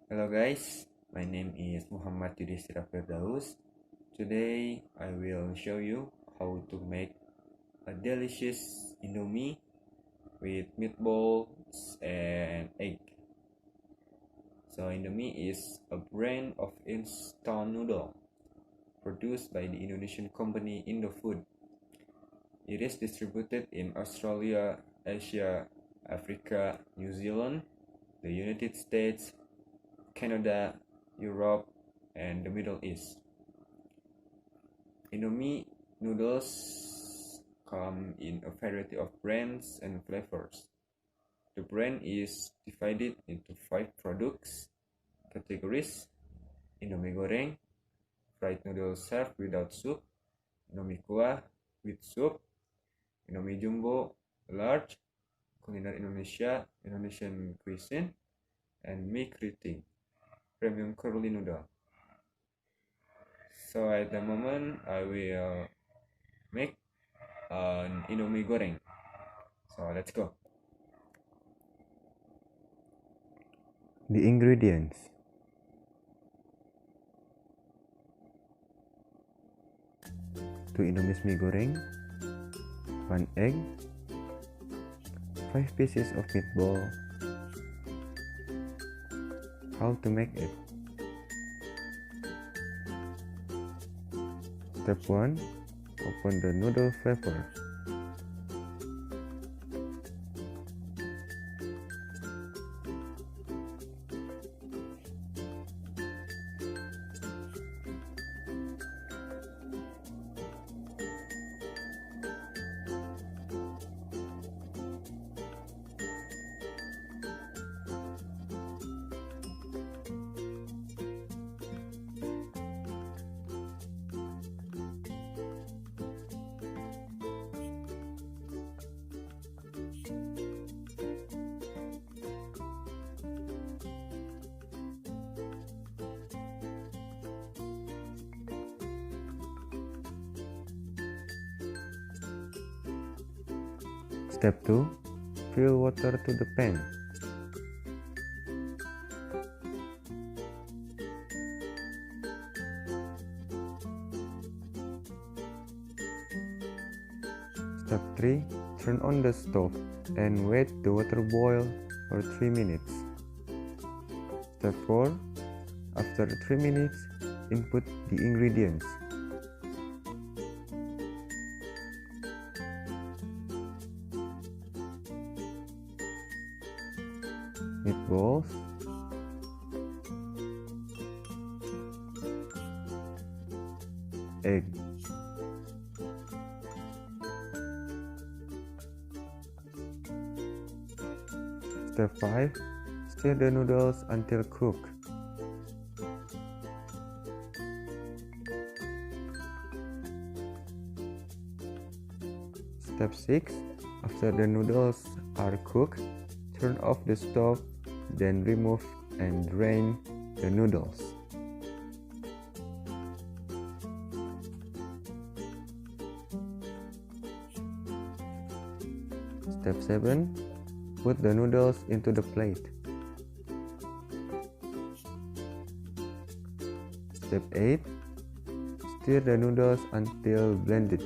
Hello guys, my name is Muhammad Yudhistira Firdaus. Today I will show you how to make a delicious Indomie with meatballs and egg. So Indomie is a brand of instant noodle produced by the Indonesian company Indofood. It is distributed in Australia, Asia, Africa, New Zealand, the United States, Canada, Europe, and the Middle East. Indomie noodles come in a variety of brands and flavors. The brand is divided into 5 products categories: Indomie goreng, fried noodles served without soup, Indomie kuah with soup, Indomie jumbo large, kuliner Indonesia, Indonesian cuisine, and mie keriting, premium curly noodle. So at the moment I will make an Indomie goreng. So let's go. The ingredients: 2 Indomie mie goreng, 1 egg, 5 pieces of meatball. How to make it? Step 1. Open the noodle flavor. Step 2. Fill water to the pan. Step 3. Turn on the stove and wait the water boil for 3 minutes. Step 4. After 3 minutes, input the ingredients. Meatballs, egg, Step 5. Stir the noodles until cooked. Step 6. After the noodles are cooked, turn off the stove, then remove and drain the noodles. Step 7. Put the noodles into the plate. Step 8. Stir the noodles until blended.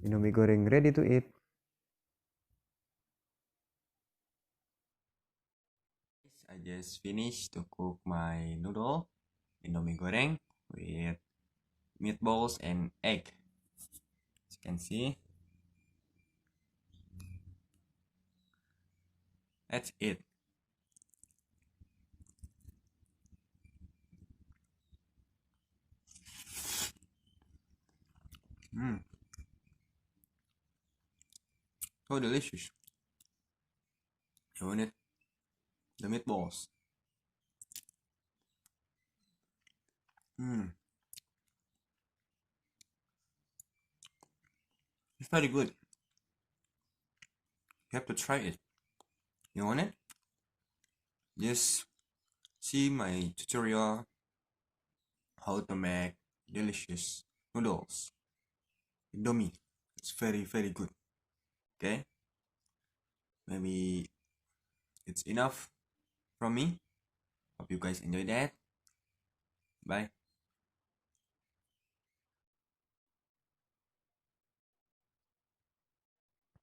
Indomie goreng ready to eat. I just finished to cook my noodle Indomie goreng with meatballs and egg. As you can see, that's it. So delicious. You want it? The meatballs. It's very good. You have to try it. You want it? Just see my tutorial how to make delicious noodles. Indomie. It's very, very good. Okay? Maybe it's enough from me. Hope you guys enjoy that. Bye.